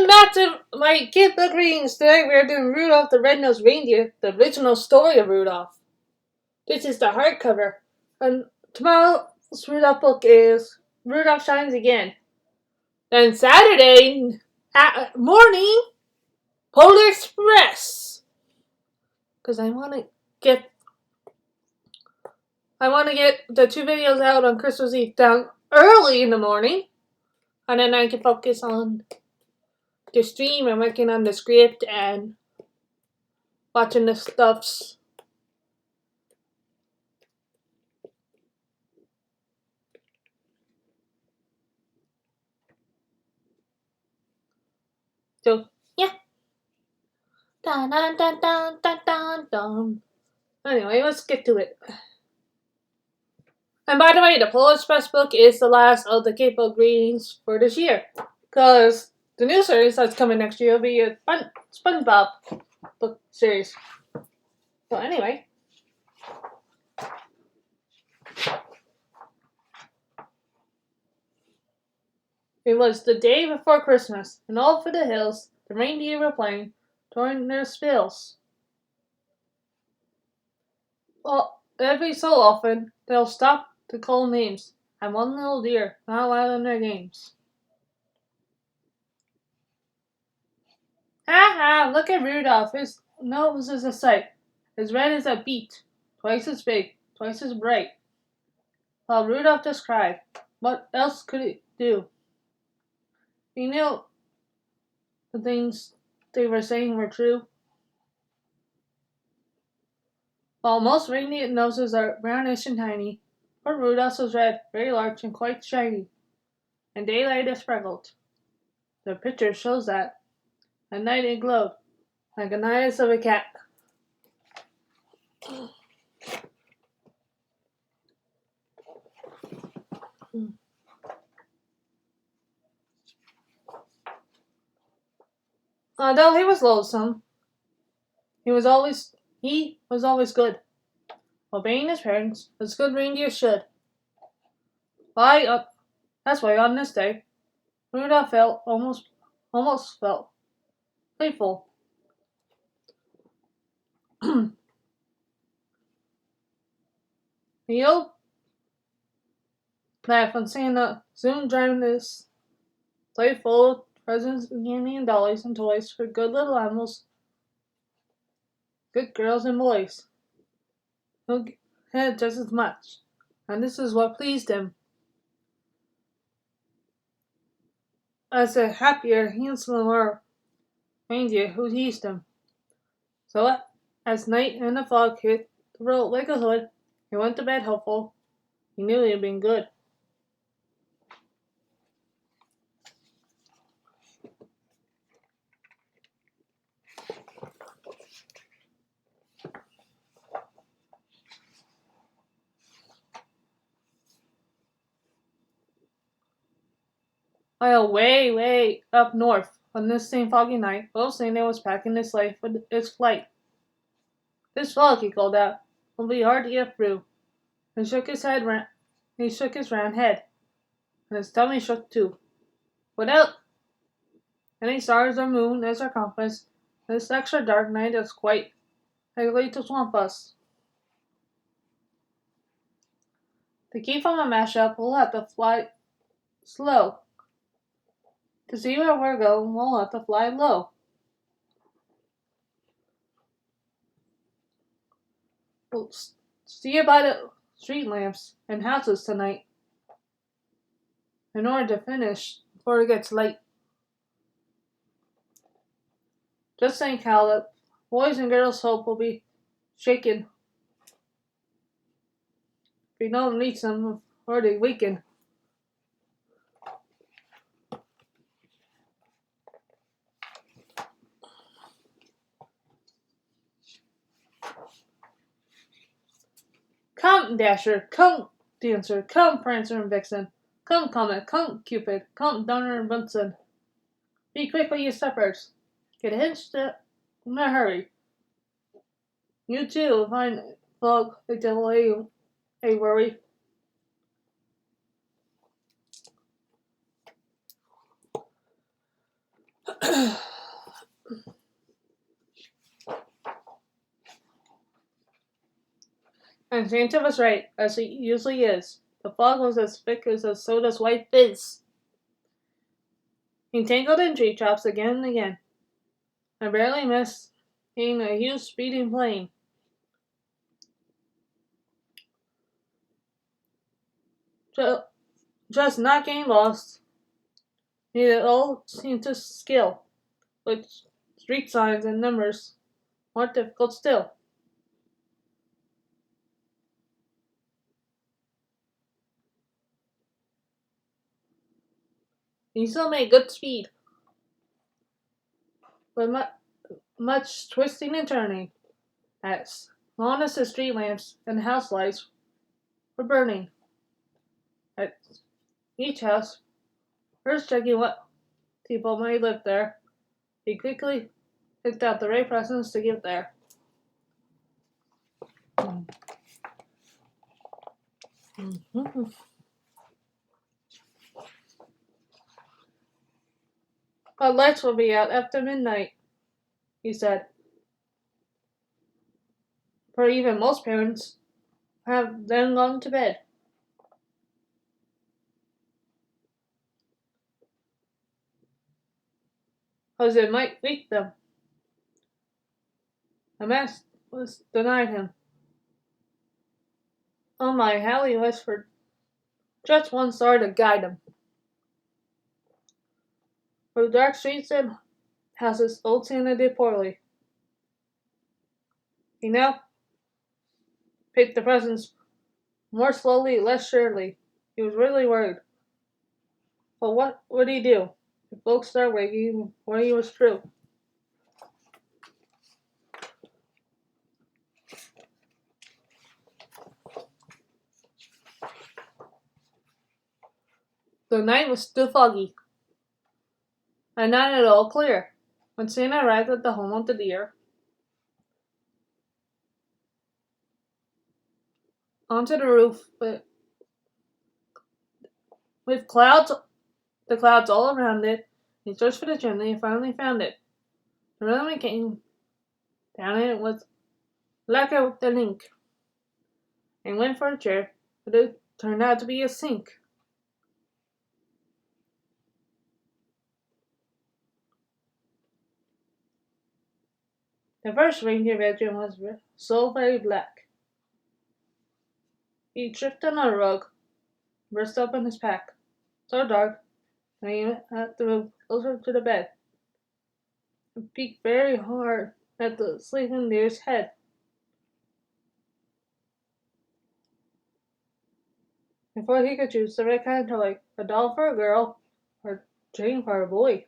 Welcome back to my kid book readings. Today we are doing Rudolph the Red-Nosed Reindeer, the original story of Rudolph. This is the hardcover. And tomorrow's Rudolph book is Rudolph Shines Again. Then Saturday morning, Polar Express. Because I want to get the 2 videos out on Christmas Eve down early in the morning. And then I can focus on the stream and working on the script and watching the stuffs. So, yeah. Dun, dun, dun, dun, dun, dun, dun. Anyway, let's get to it. And by the way, the Polar Express book is the last of the kid book readings for this year. Because the new series that's coming next year will be a SpongeBob book series. So anyway. It was the day before Christmas, and all over the hills, the reindeer were playing, touring their spills. Well, every so often, they'll stop to call names, and one little deer not allowed in their games. Ha ha, look at Rudolph, his nose is a sight, as red as a beet, twice as big, twice as bright. While Rudolph just cried, what else could he do? He knew the things they were saying were true. While most reindeer noses are brownish and tiny, poor Rudolph's was red, very large, and quite shiny, and daylight is speckled. The picture shows that. At night it glowed, like the eyes of a cat. Although he was lonesome, he was always good, obeying his parents as good reindeer should. That's why on this day, Rudolph felt almost felt playful. He yelled laugh when Santa soon driving this sleigh full of presents and candy and dollies and toys for good little animals, good girls and boys, who had just as much, and this is what pleased him. As a happier, handsomer reindeer who teased him. So, as night and the fog hit the road like a hood, he went to bed hopeful. He knew he had been good. While way up north, on this same foggy night, little Santa was packing his sleigh for its flight. "This fog," he called out, "will be hard to get through." He shook his round head, and his tummy shook too. Without any stars or moon as our compass, this extra dark night is quite likely to swamp us. To keep from a mashup, we'll have to fly slow. To see where we're going, we'll have to fly low. We'll steer by the street lamps and houses tonight, in order to finish before it gets late. Just think how the boys and girls' hope will be shaken if we don't reach them before they weaken. Come, Dasher, come, Dancer, come, Prancer and Vixen, come, Comet, come, Cupid, come, Donner and Bunsen. Be quick with your steppers. Get hitched in a hurry. You too will find fog a delay, a worry. And Santa was right, as he usually is. The fog was as thick as a soda's white fizz. He tangled in tree tops again and again. I barely missed hitting a huge speeding plane. Just not getting lost. It all seemed to skill, with street signs and numbers more difficult still. He still made good speed, but much twisting and turning, as long as the street lamps and house lights were burning. At each house, first checking what people might live there, he quickly picked out the right presents to give there. Mhm. But lights will be out after midnight, he said, for even most parents have then gone to bed. As it might wake them. A mask was denied him. Oh my, how he wished for just one star to guide him. For the dark streets and houses, old Santa did poorly. He now picked the presents more slowly, less surely. He was really worried. But what would he do if folks started waking before he was through? The night was still foggy, and not at all clear. When Santa arrived at the home of the deer, onto the roof with the clouds all around it, he searched for the chimney and finally found it. The rhythm he came down it was black out the link, and went for a chair, but it turned out to be a sink. The first reindeer bedroom was so very black. He tripped on a rug, burst open his pack, so dark, and he had to move closer to the bed, and peeked very hard at the sleeping deer's head. Before he could choose the right kind of toy, a doll for a girl, or a dream for a boy.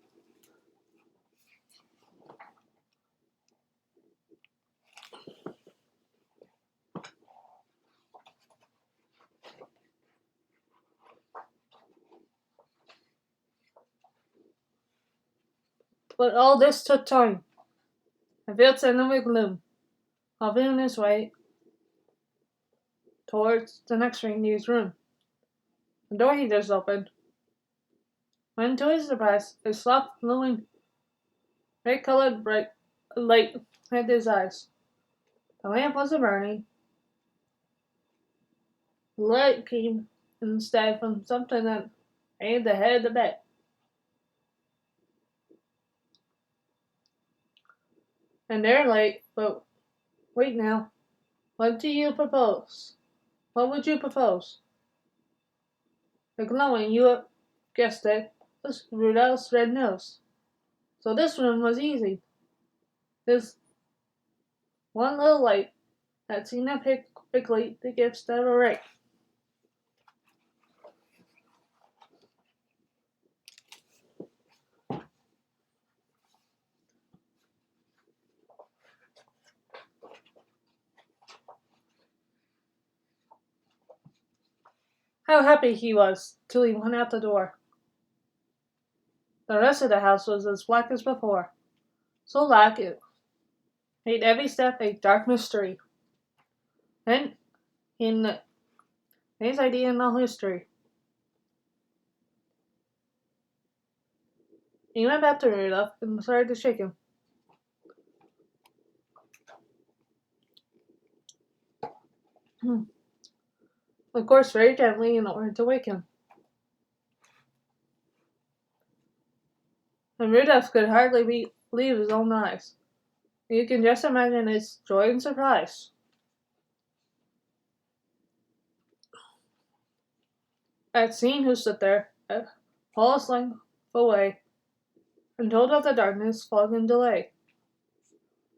But all this took time. I felt Santa with gloom, hopping his way towards the next reindeer's room. The door he just opened. When to his surprise, a soft, glowing, red-colored bright light hit his eyes. The lamp wasn't burning. The light came instead from something that made the head of the bed. And there lay, but wait now, what do you propose? What would you propose? The glowing, you have guessed it, was Rudolph's red nose. So this room was easy. This one little light had seen him pick quickly the gifts that were right. How happy he was till he went out the door. The rest of the house was as black as before, so black it made every step a dark mystery. Then, in his idea in all history, He went back to Rudolph and started to shake him. Of course, very gently in order to wake him. And Rudolph could hardly believe his own eyes. You can just imagine his joy and surprise. At seeing who stood there, Paul slunk away, and told of the darkness, fog, and delay.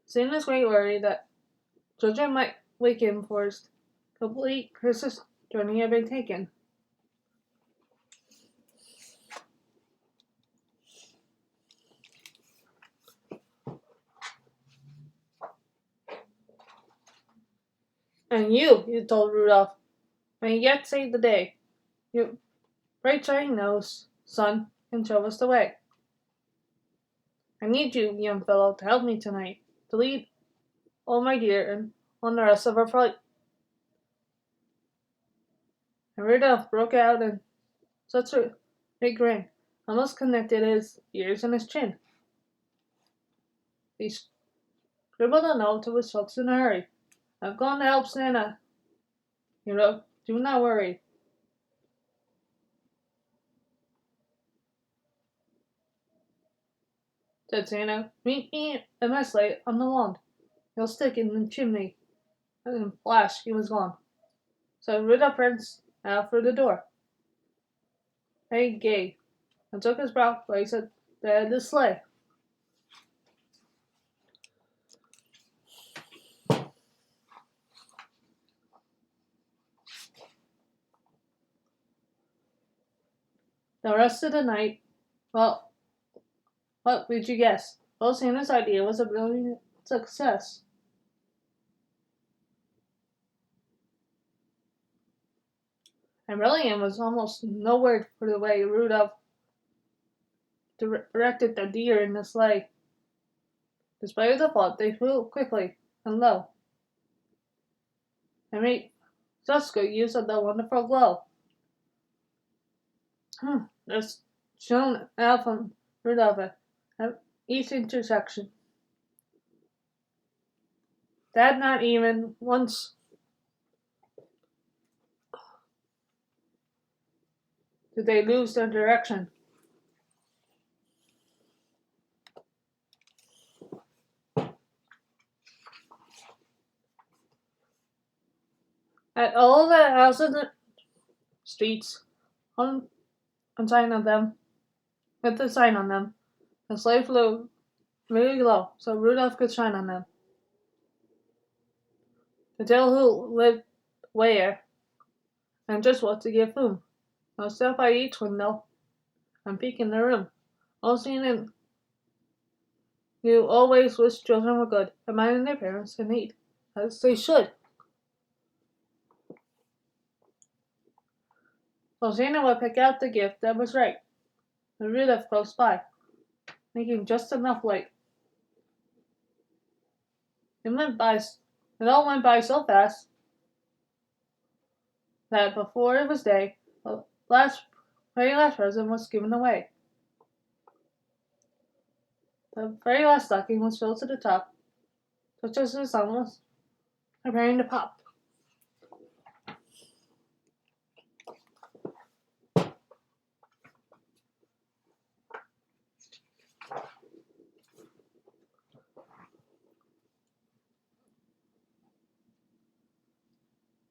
Seeing his great worry that children might wake him for his complete Christmas journey had been taken. And you, he told Rudolph, may yet save the day. You bright shining nose, son, and show us the way. I need you, young fellow, to help me tonight, to lead all my dear and on the rest of our flight. And Rudolph broke out in such a big grin, almost connected his ears and his chin. He scribbled a note to his folks in a hurry. I've gone to help Santa. He wrote, do not worry. Said Santa, meet me in my sleigh on the lawn. He'll stick in the chimney. And in a flash, he was gone. So Rudolph pranced out through the door. Very gay, and took his proud place at the head of the sleigh. The rest of the night, well, what would you guess? Well, Santa's idea was a brilliant success. And Brilliant was almost no word for the way Rudolph directed the deer in the sleigh. Despite the fault, they flew quickly and low, and made such good use of the wonderful glow. There's shown out from Rudolph at each intersection. That not even once did they lose their direction. At all the houses and streets, on sign of them, with the sign on them, the sleigh flew really low, so Rudolph could shine on them. To tell who lived where, and just what to give whom. I'll stop by each window and peek in their room. All seen and you always wish children were good, and minding their parents in need, as they should. So Santa would pick out the gift that was right, and Rudolph close by, making just enough light. It all went by so fast that before it was day, the very last present was given away. The very last stocking was filled to the top, just as the sun was preparing to pop.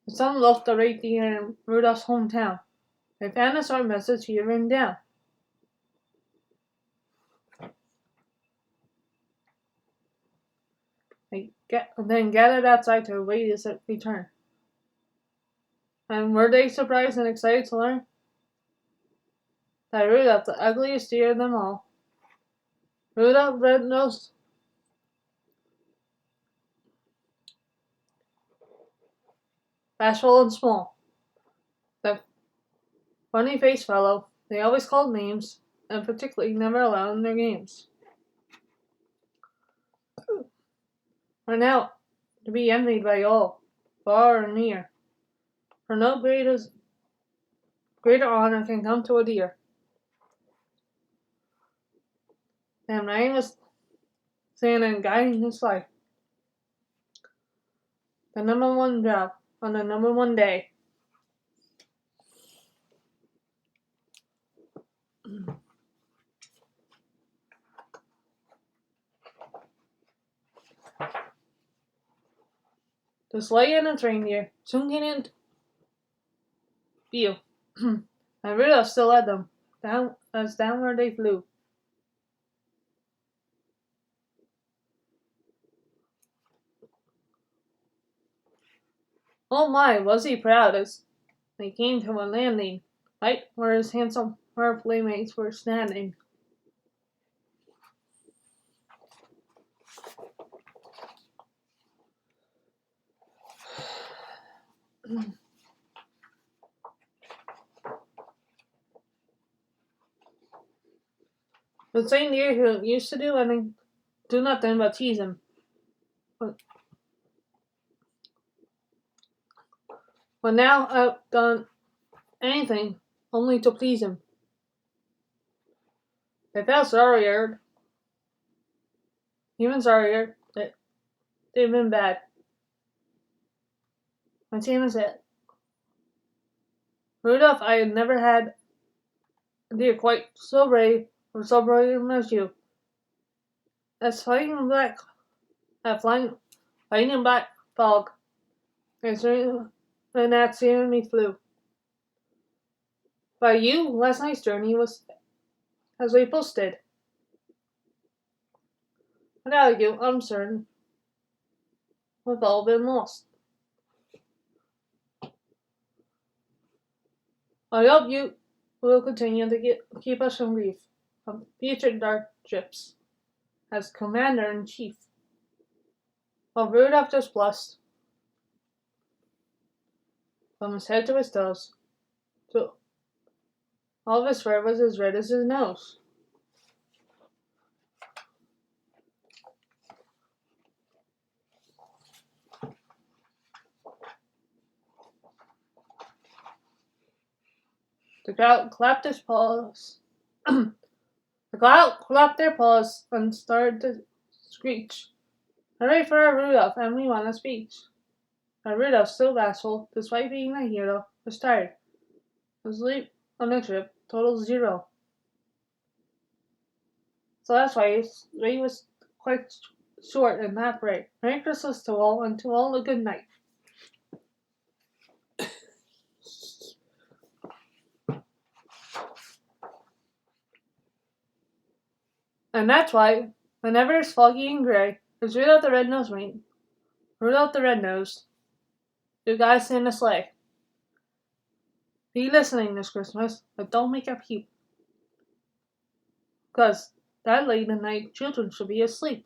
The sun looked the reindeer in Rudolph's hometown. They found a short message he had written down. They then gathered outside to await his return. And were they surprised and excited to learn that Rudolph, the ugliest deer of them all, Rudolph Red-Nosed, bashful and small, the funny-faced fellow they always called names, and particularly never allowed in their games, are now to be envied by all, far and near, for no greater honor can come to a deer and rain was Santa and guiding his life. The number one job on the number one day. The sleigh and its reindeer soon came in view, and Rudolph still led them downward they flew. Oh my, was he proud as they came to a landing, right where his handsome pair of playmates were standing. The reindeer who used to do nothing but tease him. But now I've done anything only to please him. They felt sorrier, even sorrier that they've been bad. And Santa said, Rudolph, I had never had a deer quite so brave or so brilliant as you. As fighting in black fog, and that soon me flew. By you, last night's journey was as we posted. Without you, I'm certain we've all been lost. I hope you will continue to keep us from grief of future dark trips as Commander-in-Chief. While Rudolph just blushed from his head to his toes, so all of his fur was as red as his nose. The crowd clapped his paws. The crowd clapped their paws and started to screech. Hooray for our Rudolph, and we want a speech. But Rudolph, still bashful, despite being a hero, was tired. His sleep on the trip totaled 0. So that's why his day was quite short and not bright. Merry Christmas to all, and to all a good night. And that's why, whenever it's foggy and gray, it's Rudolph the Red-Nosed Reindeer. Rudolph the Red-Nosed, you guys in the sleigh. Be listening this Christmas, but don't make a peep. 'Cause that late at night, children should be asleep.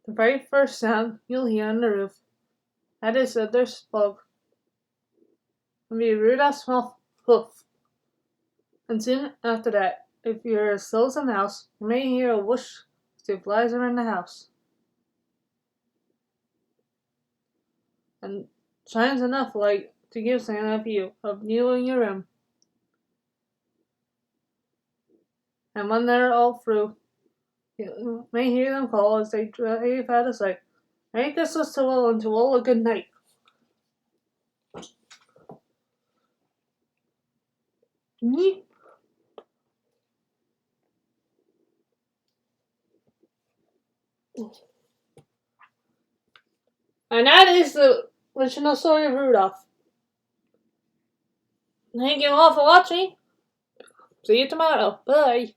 The very first sound you'll hear on the roof, that is that there's smoke, will be Rudolph's hoof. And soon after that, if you're as slow as a mouse, you may hear a whoosh as it flies around the house. And shines enough light to give Santa a view of you in your room. And when they're all through, you may hear them call as they drive out of sight. Merry Christmas to all, and to all a good night. And that is the original story of Rudolph. Thank you all for watching. See you tomorrow. Bye.